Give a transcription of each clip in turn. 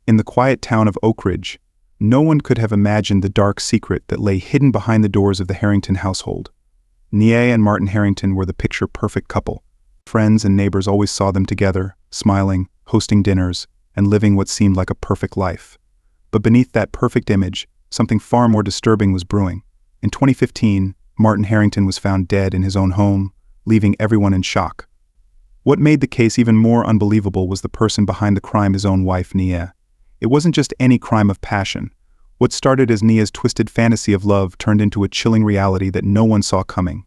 In the quiet town of Oak Ridge, no one could have imagined the dark secret that lay hidden behind the doors of the Harrington household. Nia and Martin Harrington were the picture-perfect couple. Friends and neighbors always saw them together, smiling, hosting dinners, and living what seemed like a perfect life. But beneath that perfect image, something far more disturbing was brewing. In 2015, Martin Harrington was found dead in his own home, leaving everyone in shock. What made the case even more unbelievable was the person behind the crime, his own wife, Nia. It wasn't just any crime of passion. What started as Nia's twisted fantasy of love turned into a chilling reality that no one saw coming.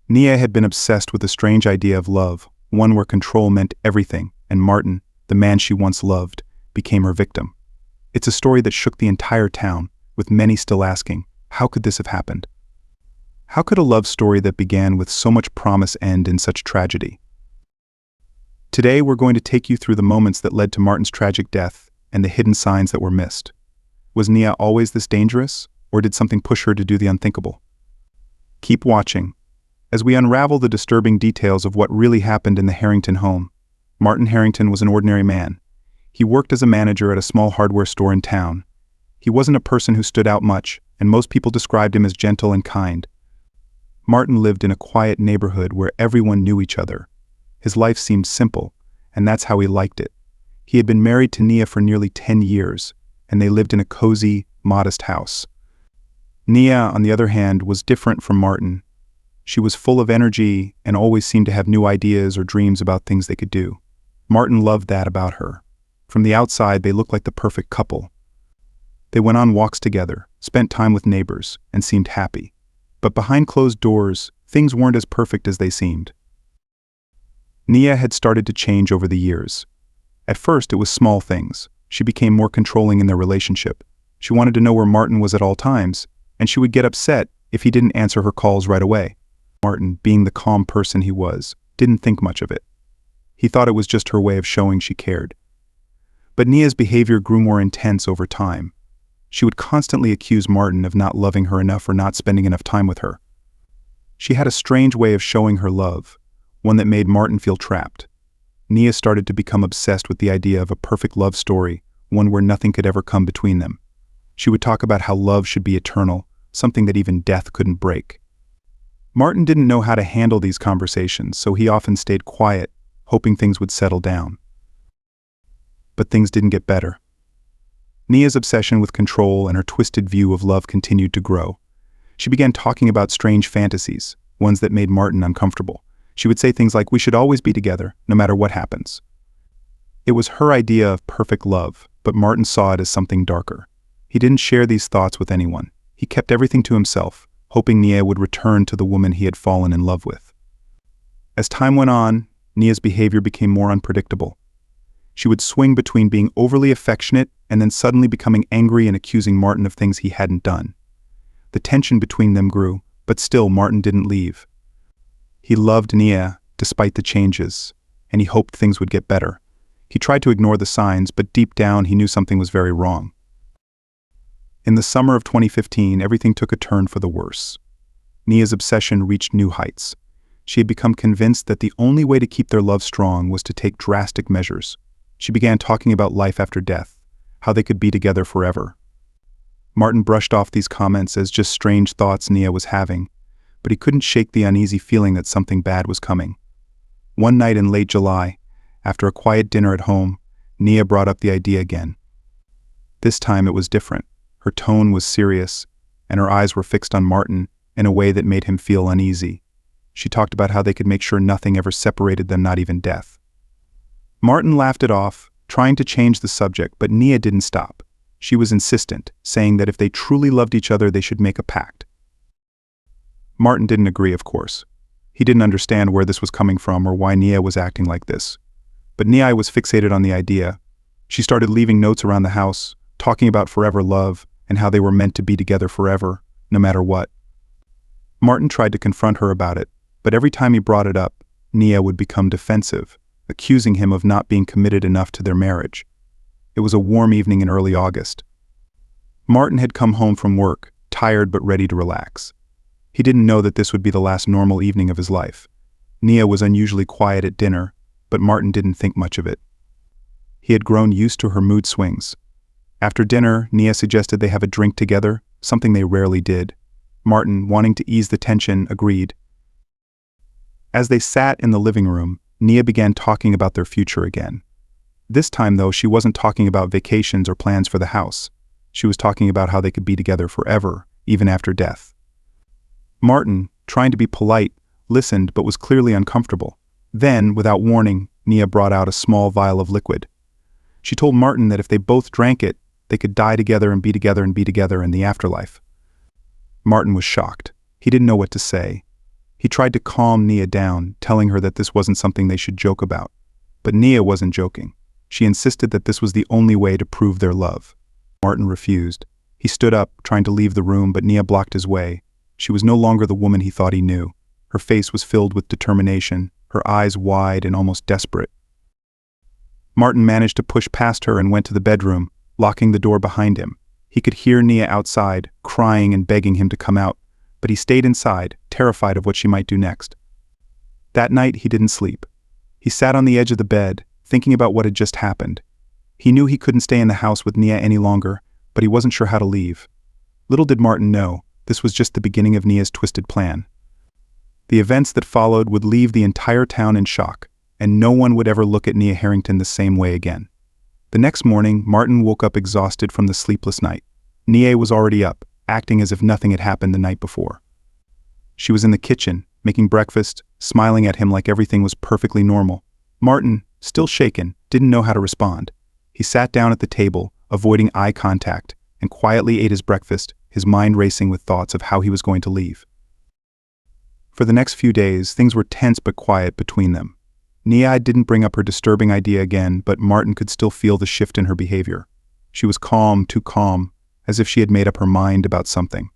Nia had been obsessed with a strange idea of love, one where control meant everything, and Martin, the man she once loved, became her victim. It's a story that shook the entire town, with many still asking, how could this have happened? How could a love story that began with so much promise end in such tragedy? Today we're going to take you through the moments that led to Martin's tragic death and the hidden signs that were missed. Was Nia always this dangerous, or did something push her to do the unthinkable? Keep watching as we unravel the disturbing details of what really happened in the Harrington home. Martin Harrington was an ordinary man. He worked as a manager at a small hardware store in town. He wasn't a person who stood out much, and most people described him as gentle and kind. Martin lived in a quiet neighborhood where everyone knew each other. His life seemed simple, and that's how he liked it. He had been married to Nia for nearly 10 years, and they lived in a cozy, modest house. Nia, on the other hand, was different from Martin. She was full of energy and always seemed to have new ideas or dreams about things they could do. Martin loved that about her. From the outside, they looked like the perfect couple. They went on walks together, spent time with neighbors, and seemed happy. But behind closed doors, things weren't as perfect as they seemed. Nia had started to change over the years. At first, it was small things. She became more controlling in their relationship. She wanted to know where Martin was at all times, and she would get upset if he didn't answer her calls right away. Martin, being the calm person he was, didn't think much of it. He thought it was just her way of showing she cared. But Nia's behavior grew more intense over time. She would constantly accuse Martin of not loving her enough or not spending enough time with her. She had a strange way of showing her love, one that made Martin feel trapped. Nia started to become obsessed with the idea of a perfect love story, one where nothing could ever come between them. She would talk about how love should be eternal, something that even death couldn't break. Martin didn't know how to handle these conversations, so he often stayed quiet, hoping things would settle down. But things didn't get better. Nia's obsession with control and her twisted view of love continued to grow. She began talking about strange fantasies, ones that made Martin uncomfortable. She would say things like, "We should always be together, no matter what happens." It was her idea of perfect love, but Martin saw it as something darker. He didn't share these thoughts with anyone. He kept everything to himself, hoping Nia would return to the woman he had fallen in love with. As time went on, Nia's behavior became more unpredictable. She would swing between being overly affectionate and then suddenly becoming angry and accusing Martin of things he hadn't done. The tension between them grew, but still Martin didn't leave. He loved Nia, despite the changes, and he hoped things would get better. He tried to ignore the signs, but deep down he knew something was very wrong. In the summer of 2015, everything took a turn for the worse. Nia's obsession reached new heights. She had become convinced that the only way to keep their love strong was to take drastic measures. She began talking about life after death, how they could be together forever. Martin brushed off these comments as just strange thoughts Nia was having, but he couldn't shake the uneasy feeling that something bad was coming. One night in late July, after a quiet dinner at home, Nia brought up the idea again. This time it was different. Her tone was serious, and her eyes were fixed on Martin in a way that made him feel uneasy. She talked about how they could make sure nothing ever separated them, not even death. Martin laughed it off, trying to change the subject, but Nia didn't stop. She was insistent, saying that if they truly loved each other, they should make a pact. Martin didn't agree, of course. He didn't understand where this was coming from or why Nia was acting like this. But Nia was fixated on the idea. She started leaving notes around the house, talking about forever love and how they were meant to be together forever, no matter what. Martin tried to confront her about it, but every time he brought it up, Nia would become defensive, accusing him of not being committed enough to their marriage. It was a warm evening in early August. Martin had come home from work, tired but ready to relax. He didn't know that this would be the last normal evening of his life. Nia was unusually quiet at dinner, but Martin didn't think much of it. He had grown used to her mood swings. After dinner, Nia suggested they have a drink together, something they rarely did. Martin, wanting to ease the tension, agreed. As they sat in the living room, Nia began talking about their future again. This time, though, she wasn't talking about vacations or plans for the house. She was talking about how they could be together forever, even after death. Martin, trying to be polite, listened but was clearly uncomfortable. Then, without warning, Nia brought out a small vial of liquid. She told Martin that if they both drank it, they could die together and be together and be together in the afterlife. Martin was shocked. He didn't know what to say. He tried to calm Nia down, telling her that this wasn't something they should joke about. But Nia wasn't joking. She insisted that this was the only way to prove their love. Martin refused. He stood up, trying to leave the room, but Nia blocked his way. She was no longer the woman he thought he knew. Her face was filled with determination, her eyes wide and almost desperate. Martin managed to push past her and went to the bedroom, locking the door behind him. He could hear Nia outside, crying and begging him to come out, but he stayed inside, terrified of what she might do next. That night, he didn't sleep. He sat on the edge of the bed, thinking about what had just happened. He knew he couldn't stay in the house with Nia any longer, but he wasn't sure how to leave. Little did Martin know, this was just the beginning of Nia's twisted plan. The events that followed would leave the entire town in shock, and no one would ever look at Nia Harrington the same way again. The next morning, Martin woke up exhausted from the sleepless night. Nia was already up, acting as if nothing had happened the night before. She was in the kitchen, making breakfast, smiling at him like everything was perfectly normal. Martin, still shaken, didn't know how to respond. He sat down at the table, avoiding eye contact, and quietly ate his breakfast, his mind racing with thoughts of how he was going to leave. For the next few days, things were tense but quiet between them. Nia didn't bring up her disturbing idea again, but Martin could still feel the shift in her behavior. She was calm, too calm, as if she had made up her mind about something.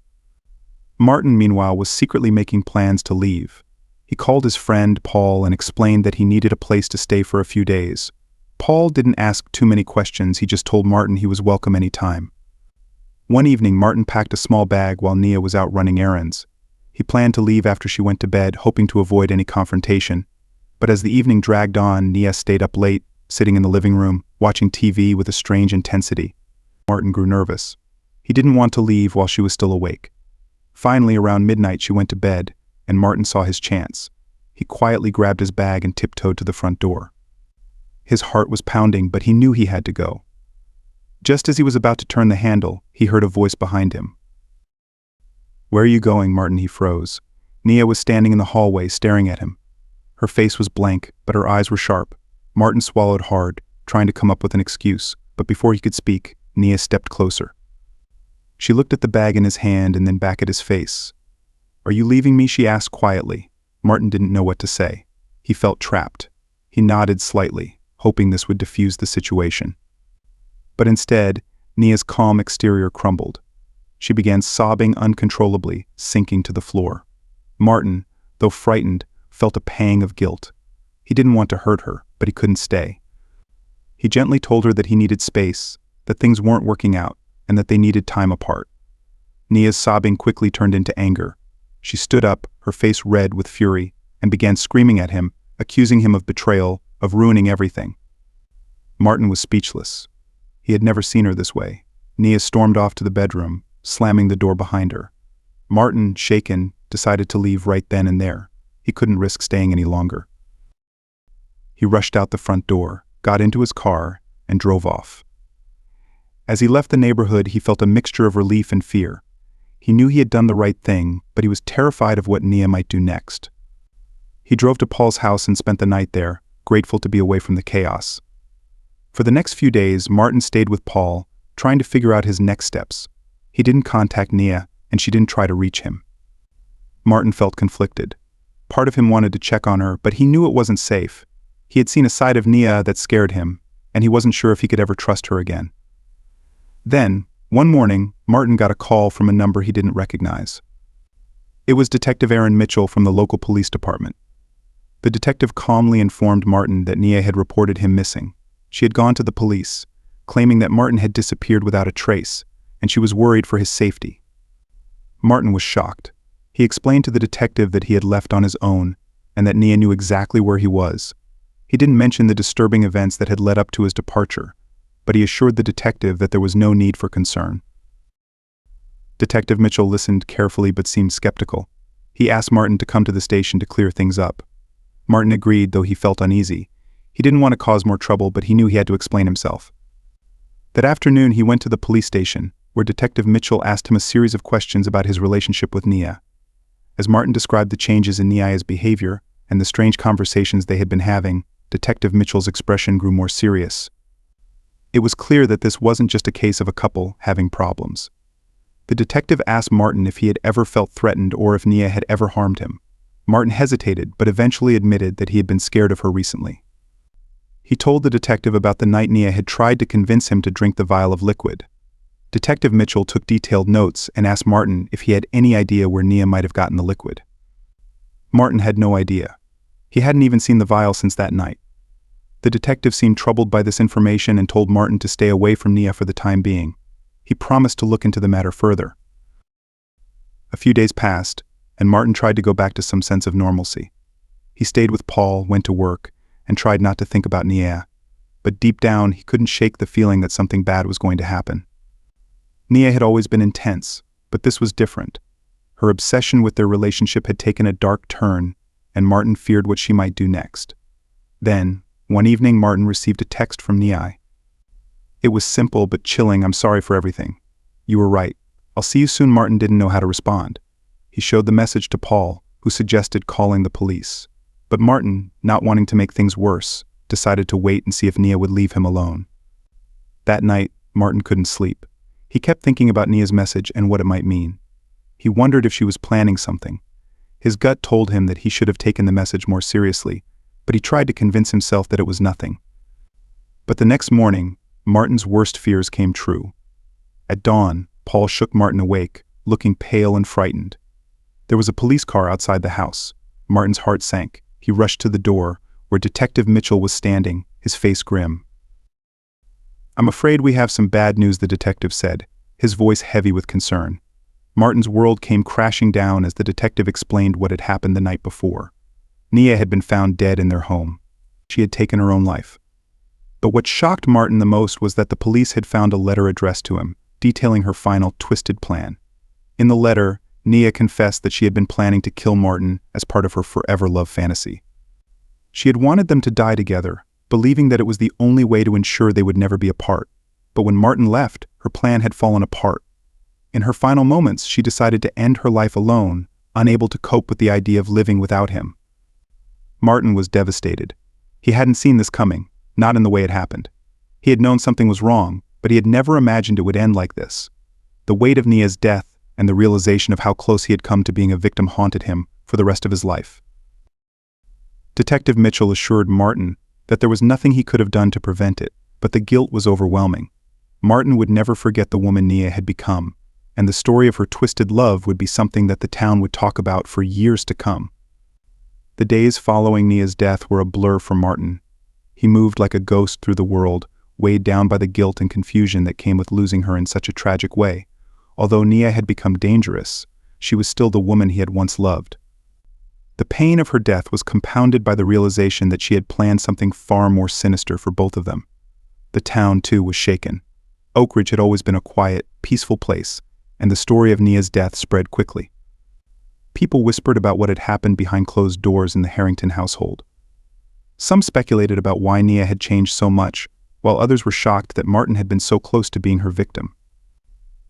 Martin, meanwhile, was secretly making plans to leave. He called his friend, Paul, and explained that he needed a place to stay for a few days. Paul didn't ask too many questions, he just told Martin he was welcome any time. One evening, Martin packed a small bag while Nia was out running errands. He planned to leave after she went to bed, hoping to avoid any confrontation. But as the evening dragged on, Nia stayed up late, sitting in the living room, watching TV with a strange intensity. Martin grew nervous. He didn't want to leave while she was still awake. Finally, around midnight, she went to bed, and Martin saw his chance. He quietly grabbed his bag and tiptoed to the front door. His heart was pounding, but he knew he had to go. Just as he was about to turn the handle, he heard a voice behind him. "Where are you going, Martin?" He froze. Nia was standing in the hallway, staring at him. Her face was blank, but her eyes were sharp. Martin swallowed hard, trying to come up with an excuse, but before he could speak, Nia stepped closer. She looked at the bag in his hand and then back at his face. "Are you leaving me?" she asked quietly. Martin didn't know what to say. He felt trapped. He nodded slightly, hoping this would diffuse the situation. But instead, Nia's calm exterior crumbled. She began sobbing uncontrollably, sinking to the floor. Martin, though frightened, felt a pang of guilt. He didn't want to hurt her, but he couldn't stay. He gently told her that he needed space, that things weren't working out, and that they needed time apart. Nia's sobbing quickly turned into anger. She stood up, her face red with fury, and began screaming at him, accusing him of betrayal, of ruining everything. Martin was speechless. He had never seen her this way. Nia stormed off to the bedroom, slamming the door behind her. Martin, shaken, decided to leave right then and there. He couldn't risk staying any longer. He rushed out the front door, got into his car, and drove off. As he left the neighborhood, he felt a mixture of relief and fear. He knew he had done the right thing, but he was terrified of what Nia might do next. He drove to Paul's house and spent the night there, grateful to be away from the chaos. For the next few days, Martin stayed with Paul, trying to figure out his next steps. He didn't contact Nia, and she didn't try to reach him. Martin felt conflicted. Part of him wanted to check on her, but he knew it wasn't safe. He had seen a side of Nia that scared him, and he wasn't sure if he could ever trust her again. Then, one morning, Martin got a call from a number he didn't recognize. It was Detective Aaron Mitchell from the local police department. The detective calmly informed Martin that Nia had reported him missing. She had gone to the police, claiming that Martin had disappeared without a trace, and she was worried for his safety. Martin was shocked. He explained to the detective that he had left on his own, and that Nia knew exactly where he was. He didn't mention the disturbing events that had led up to his departure, but he assured the detective that there was no need for concern. Detective Mitchell listened carefully but seemed skeptical. He asked Martin to come to the station to clear things up. Martin agreed, though he felt uneasy. He didn't want to cause more trouble, but he knew he had to explain himself. That afternoon he went to the police station, where Detective Mitchell asked him a series of questions about his relationship with Nia. As Martin described the changes in Nia's behavior and the strange conversations they had been having, Detective Mitchell's expression grew more serious. It was clear that this wasn't just a case of a couple having problems. The detective asked Martin if he had ever felt threatened or if Nia had ever harmed him. Martin hesitated, but eventually admitted that he had been scared of her recently. He told the detective about the night Nia had tried to convince him to drink the vial of liquid. Detective Mitchell took detailed notes and asked Martin if he had any idea where Nia might have gotten the liquid. Martin had no idea. He hadn't even seen the vial since that night. The detective seemed troubled by this information and told Martin to stay away from Nia for the time being. He promised to look into the matter further. A few days passed, and Martin tried to go back to some sense of normalcy. He stayed with Paul, went to work, and tried not to think about Nia. But deep down, he couldn't shake the feeling that something bad was going to happen. Nia had always been intense, but this was different. Her obsession with their relationship had taken a dark turn, and Martin feared what she might do next. Then, one evening, Martin received a text from Nia. It was simple but chilling. "I'm sorry for everything. You were right. I'll see you soon." Martin didn't know how to respond. He showed the message to Paul, who suggested calling the police. But Martin, not wanting to make things worse, decided to wait and see if Nia would leave him alone. That night, Martin couldn't sleep. He kept thinking about Nia's message and what it might mean. He wondered if she was planning something. His gut told him that he should have taken the message more seriously, but he tried to convince himself that it was nothing. But the next morning, Martin's worst fears came true. At dawn, Paul shook Martin awake, looking pale and frightened. There was a police car outside the house. Martin's heart sank. He rushed to the door, where Detective Mitchell was standing, his face grim. "I'm afraid we have some bad news," the detective said, his voice heavy with concern. Martin's world came crashing down as the detective explained what had happened the night before. Nia had been found dead in their home. She had taken her own life. But what shocked Martin the most was that the police had found a letter addressed to him, detailing her final twisted plan. In the letter, Nia confessed that she had been planning to kill Martin as part of her forever love fantasy. She had wanted them to die together, believing that it was the only way to ensure they would never be apart. But when Martin left, her plan had fallen apart. In her final moments, she decided to end her life alone, unable to cope with the idea of living without him. Martin was devastated. He hadn't seen this coming, not in the way it happened. He had known something was wrong, but he had never imagined it would end like this. The weight of Nia's death and the realization of how close he had come to being a victim haunted him for the rest of his life. Detective Mitchell assured Martin that there was nothing he could have done to prevent it, but the guilt was overwhelming. Martin would never forget the woman Nia had become, and the story of her twisted love would be something that the town would talk about for years to come. The days following Nia's death were a blur for Martin. He moved like a ghost through the world, weighed down by the guilt and confusion that came with losing her in such a tragic way. Although Nia had become dangerous, she was still the woman he had once loved. The pain of her death was compounded by the realization that she had planned something far more sinister for both of them. The town, too, was shaken. Oak Ridge had always been a quiet, peaceful place, and the story of Nia's death spread quickly. People whispered about what had happened behind closed doors in the Harrington household. Some speculated about why Nia had changed so much, while others were shocked that Martin had been so close to being her victim.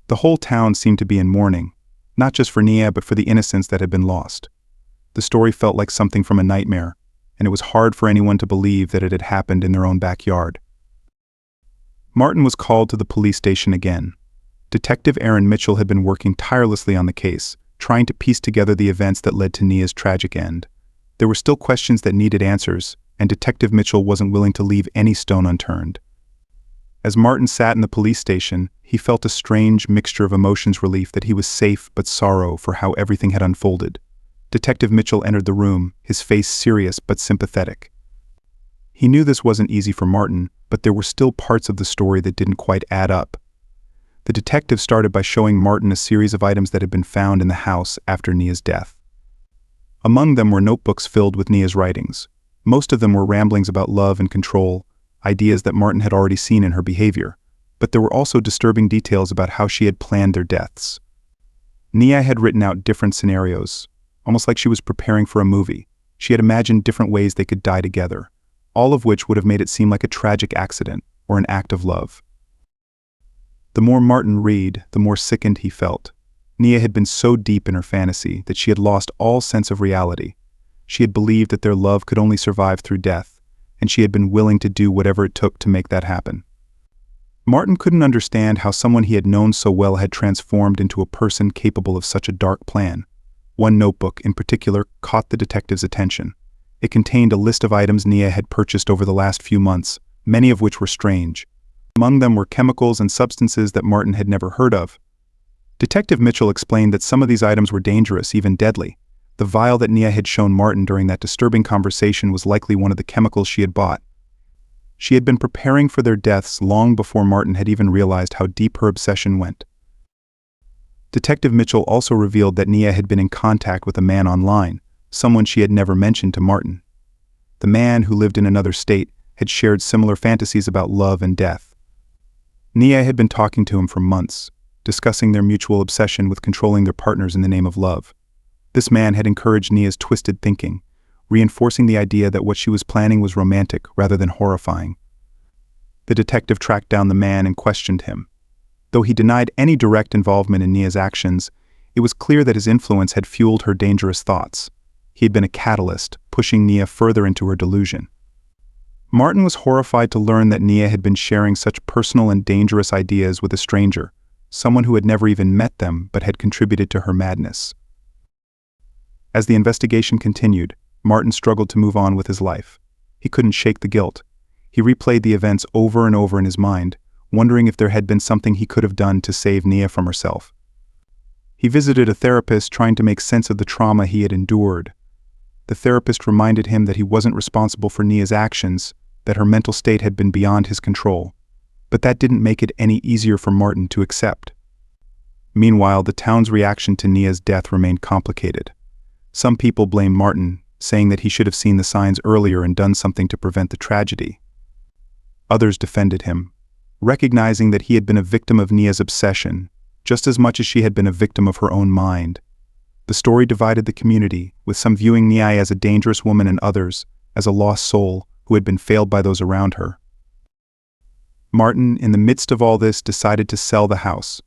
The whole town seemed to be in mourning, not just for Nia but for the innocence that had been lost. The story felt like something from a nightmare, and it was hard for anyone to believe that it had happened in their own backyard. Martin was called to the police station again. Detective Aaron Mitchell had been working tirelessly on the case, trying to piece together the events that led to Nia's tragic end. There were still questions that needed answers, and Detective Mitchell wasn't willing to leave any stone unturned. As Martin sat in the police station, he felt a strange mixture of emotions: relief that he was safe but sorrow for how everything had unfolded. Detective Mitchell entered the room, his face serious but sympathetic. He knew this wasn't easy for Martin, but there were still parts of the story that didn't quite add up. The detective started by showing Martin a series of items that had been found in the house after Nia's death. Among them were notebooks filled with Nia's writings. Most of them were ramblings about love and control, ideas that Martin had already seen in her behavior, but there were also disturbing details about how she had planned their deaths. Nia had written out different scenarios, almost like she was preparing for a movie. She had imagined different ways they could die together, all of which would have made it seem like a tragic accident or an act of love. The more Martin read, the more sickened he felt. Nia had been so deep in her fantasy that she had lost all sense of reality. She had believed that their love could only survive through death, and she had been willing to do whatever it took to make that happen. Martin couldn't understand how someone he had known so well had transformed into a person capable of such a dark plan. One notebook, in particular, caught the detective's attention. It contained a list of items Nia had purchased over the last few months, many of which were strange. Among them were chemicals and substances that Martin had never heard of. Detective Mitchell explained that some of these items were dangerous, even deadly. The vial that Nia had shown Martin during that disturbing conversation was likely one of the chemicals she had bought. She had been preparing for their deaths long before Martin had even realized how deep her obsession went. Detective Mitchell also revealed that Nia had been in contact with a man online, someone she had never mentioned to Martin. The man, who lived in another state, had shared similar fantasies about love and death. Nia had been talking to him for months, discussing their mutual obsession with controlling their partners in the name of love. This man had encouraged Nia's twisted thinking, reinforcing the idea that what she was planning was romantic rather than horrifying. The detective tracked down the man and questioned him. Though he denied any direct involvement in Nia's actions, it was clear that his influence had fueled her dangerous thoughts. He had been a catalyst, pushing Nia further into her delusion. Martin was horrified to learn that Nia had been sharing such personal and dangerous ideas with a stranger, someone who had never even met them but had contributed to her madness. As the investigation continued, Martin struggled to move on with his life. He couldn't shake the guilt. He replayed the events over and over in his mind, wondering if there had been something he could have done to save Nia from herself. He visited a therapist trying to make sense of the trauma he had endured. The therapist reminded him that he wasn't responsible for Nia's actions, that her mental state had been beyond his control. But that didn't make it any easier for Martin to accept. Meanwhile, the town's reaction to Nia's death remained complicated. Some people blamed Martin, saying that he should have seen the signs earlier and done something to prevent the tragedy. Others defended him, recognizing that he had been a victim of Nia's obsession, just as much as she had been a victim of her own mind. The story divided the community, with some viewing Nia as a dangerous woman and others as a lost soul who had been failed by those around her. Martin, in the midst of all this, decided to sell the house.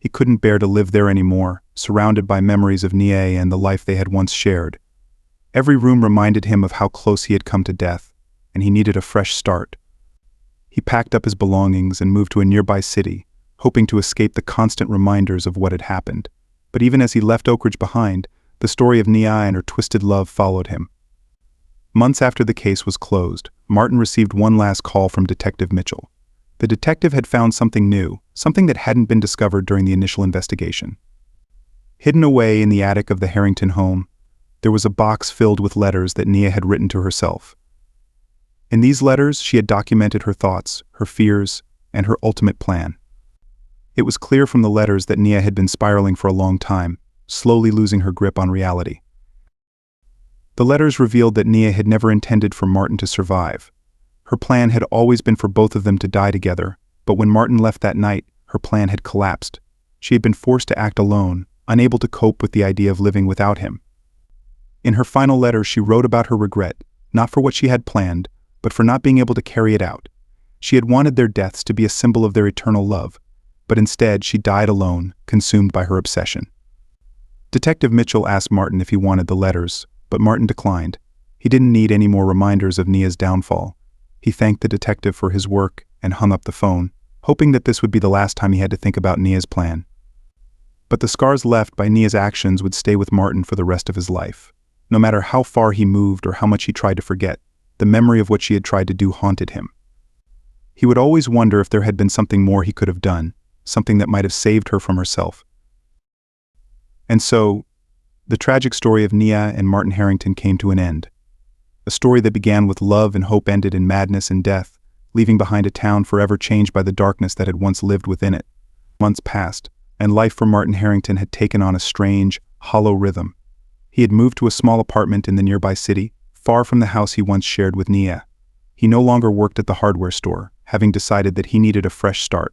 He couldn't bear to live there anymore, surrounded by memories of Nia and the life they had once shared. Every room reminded him of how close he had come to death, and he needed a fresh start. He packed up his belongings and moved to a nearby city, hoping to escape the constant reminders of what had happened. But even as he left Oak Ridge behind, the story of Nia and her twisted love followed him. Months after the case was closed, Martin received one last call from Detective Mitchell. The detective had found something new, something that hadn't been discovered during the initial investigation. Hidden away in the attic of the Harrington home, there was a box filled with letters that Nia had written to herself. In these letters, she had documented her thoughts, her fears, and her ultimate plan. It was clear from the letters that Nia had been spiraling for a long time, slowly losing her grip on reality. The letters revealed that Nia had never intended for Martin to survive. Her plan had always been for both of them to die together, but when Martin left that night, her plan had collapsed. She had been forced to act alone, unable to cope with the idea of living without him. In her final letter, she wrote about her regret, not for what she had planned, but for not being able to carry it out. She had wanted their deaths to be a symbol of their eternal love, but instead she died alone, consumed by her obsession. Detective Mitchell asked Martin if he wanted the letters, but Martin declined. He didn't need any more reminders of Nia's downfall. He thanked the detective for his work and hung up the phone, hoping that this would be the last time he had to think about Nia's plan. But the scars left by Nia's actions would stay with Martin for the rest of his life. No matter how far he moved or how much he tried to forget, the memory of what she had tried to do haunted him. He would always wonder if there had been something more he could have done, something that might have saved her from herself. And so, the tragic story of Nia and Martin Harrington came to an end. A story that began with love and hope ended in madness and death, leaving behind a town forever changed by the darkness that had once lived within it. Months passed, and life for Martin Harrington had taken on a strange, hollow rhythm. He had moved to a small apartment in the nearby city, far from the house he once shared with Nia. He no longer worked at the hardware store, having decided that he needed a fresh start.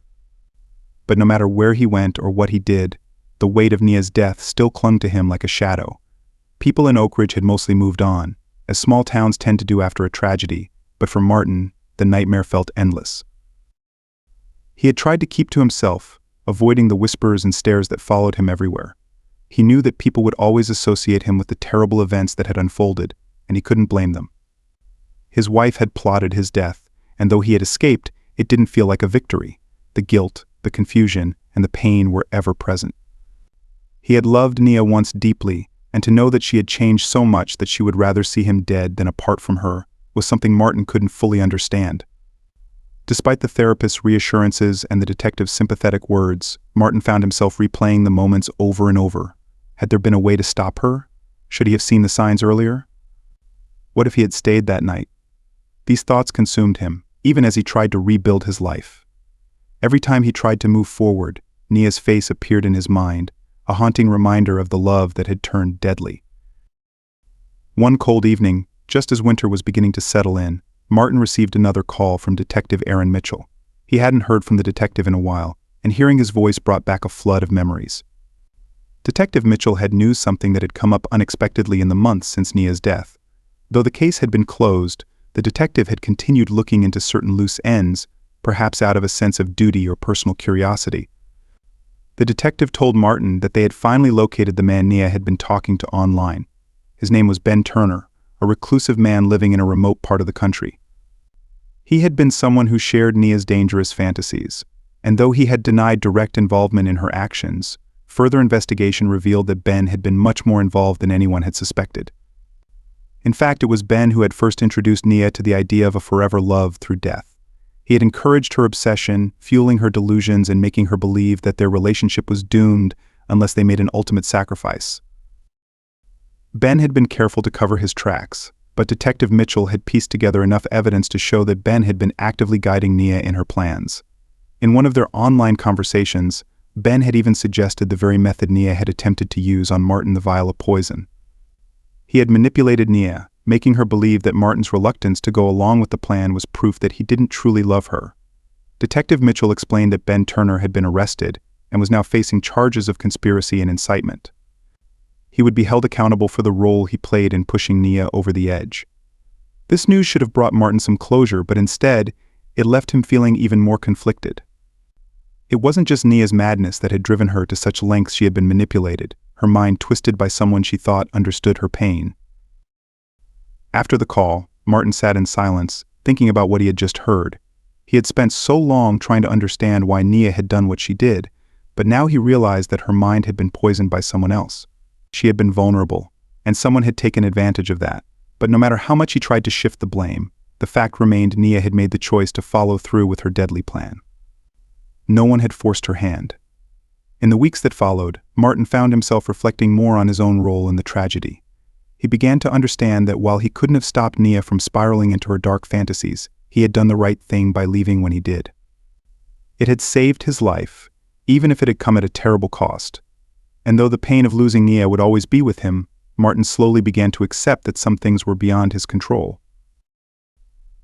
But no matter where he went or what he did, the weight of Nia's death still clung to him like a shadow. People in Oak Ridge had mostly moved on, as small towns tend to do after a tragedy, but for Martin, the nightmare felt endless. He had tried to keep to himself, avoiding the whispers and stares that followed him everywhere. He knew that people would always associate him with the terrible events that had unfolded, and he couldn't blame them. His wife had plotted his death, and though he had escaped, it didn't feel like a victory. The guilt, the confusion, and the pain were ever present. He had loved Nia once deeply, and to know that she had changed so much that she would rather see him dead than apart from her was something Martin couldn't fully understand. Despite the therapist's reassurances and the detective's sympathetic words, Martin found himself replaying the moments over and over. Had there been a way to stop her? Should he have seen the signs earlier? What if he had stayed that night? These thoughts consumed him, even as he tried to rebuild his life. Every time he tried to move forward, Nia's face appeared in his mind, a haunting reminder of the love that had turned deadly. One cold evening, just as winter was beginning to settle in, Martin received another call from Detective Aaron Mitchell. He hadn't heard from the detective in a while, and hearing his voice brought back a flood of memories. Detective Mitchell had knew something that had come up unexpectedly in the months since Nia's death. Though the case had been closed, the detective had continued looking into certain loose ends, perhaps out of a sense of duty or personal curiosity. The detective told Martin that they had finally located the man Nia had been talking to online. His name was Ben Turner, a reclusive man living in a remote part of the country. He had been someone who shared Nia's dangerous fantasies, and though he had denied direct involvement in her actions, further investigation revealed that Ben had been much more involved than anyone had suspected. In fact, it was Ben who had first introduced Nia to the idea of a forever love through death. He had encouraged her obsession, fueling her delusions and making her believe that their relationship was doomed unless they made an ultimate sacrifice. Ben had been careful to cover his tracks, but Detective Mitchell had pieced together enough evidence to show that Ben had been actively guiding Nia in her plans. In one of their online conversations, Ben had even suggested the very method Nia had attempted to use on Martin, the vial of poison. He had manipulated Nia, making her believe that Martin's reluctance to go along with the plan was proof that he didn't truly love her. Detective Mitchell explained that Ben Turner had been arrested and was now facing charges of conspiracy and incitement. He would be held accountable for the role he played in pushing Nia over the edge. This news should have brought Martin some closure, but instead, it left him feeling even more conflicted. It wasn't just Nia's madness that had driven her to such lengths. She had been manipulated, her mind twisted by someone she thought understood her pain. After the call, Martin sat in silence, thinking about what he had just heard. He had spent so long trying to understand why Nia had done what she did, but now he realized that her mind had been poisoned by someone else. She had been vulnerable, and someone had taken advantage of that. But no matter how much he tried to shift the blame, the fact remained Nia had made the choice to follow through with her deadly plan. No one had forced her hand. In the weeks that followed, Martin found himself reflecting more on his own role in the tragedy. He began to understand that while he couldn't have stopped Nia from spiraling into her dark fantasies, he had done the right thing by leaving when he did. It had saved his life, even if it had come at a terrible cost. And though the pain of losing Nia would always be with him, Martin slowly began to accept that some things were beyond his control.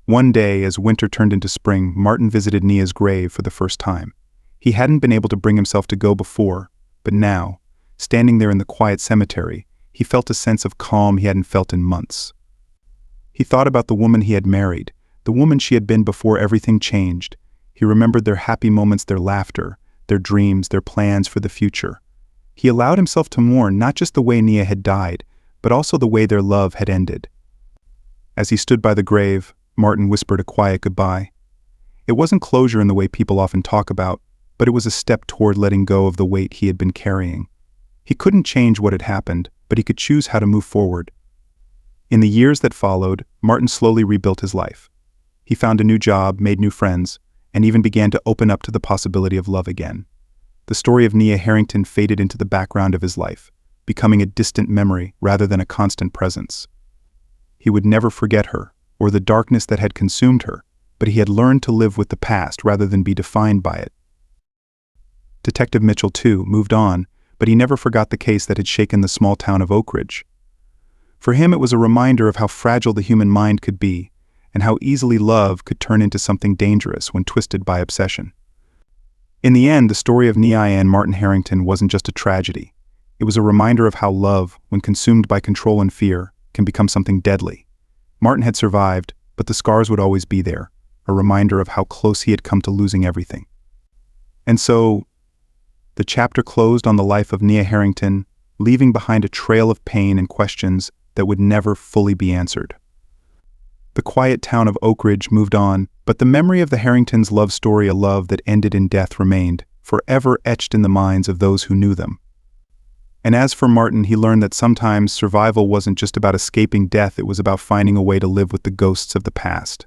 One day, as winter turned into spring, Martin visited Nia's grave for the first time. He hadn't been able to bring himself to go before, but now, standing there in the quiet cemetery, he felt a sense of calm he hadn't felt in months. He thought about the woman he had married, the woman she had been before everything changed. He remembered their happy moments, their laughter, their dreams, their plans for the future. He allowed himself to mourn not just the way Nia had died, but also the way their love had ended. As he stood by the grave, Martin whispered a quiet goodbye. It wasn't closure in the way people often talk about, but it was a step toward letting go of the weight he had been carrying. He couldn't change what had happened, but he could choose how to move forward. In the years that followed, Martin slowly rebuilt his life. He found a new job, made new friends, and even began to open up to the possibility of love again. The story of Nia Harrington faded into the background of his life, becoming a distant memory rather than a constant presence. He would never forget her, or the darkness that had consumed her, but he had learned to live with the past rather than be defined by it. Detective Mitchell, too, moved on, but he never forgot the case that had shaken the small town of Oak Ridge. For him, it was a reminder of how fragile the human mind could be, and how easily love could turn into something dangerous when twisted by obsession. In the end, the story of Nia and Martin Harrington wasn't just a tragedy. It was a reminder of how love, when consumed by control and fear, can become something deadly. Martin had survived, but the scars would always be there, a reminder of how close he had come to losing everything. And so, the chapter closed on the life of Nia Harrington, leaving behind a trail of pain and questions that would never fully be answered. The quiet town of Oak Ridge moved on, but the memory of the Harringtons' love story, a love that ended in death, remained, forever etched in the minds of those who knew them. And as for Martin, he learned that sometimes survival wasn't just about escaping death, it was about finding a way to live with the ghosts of the past.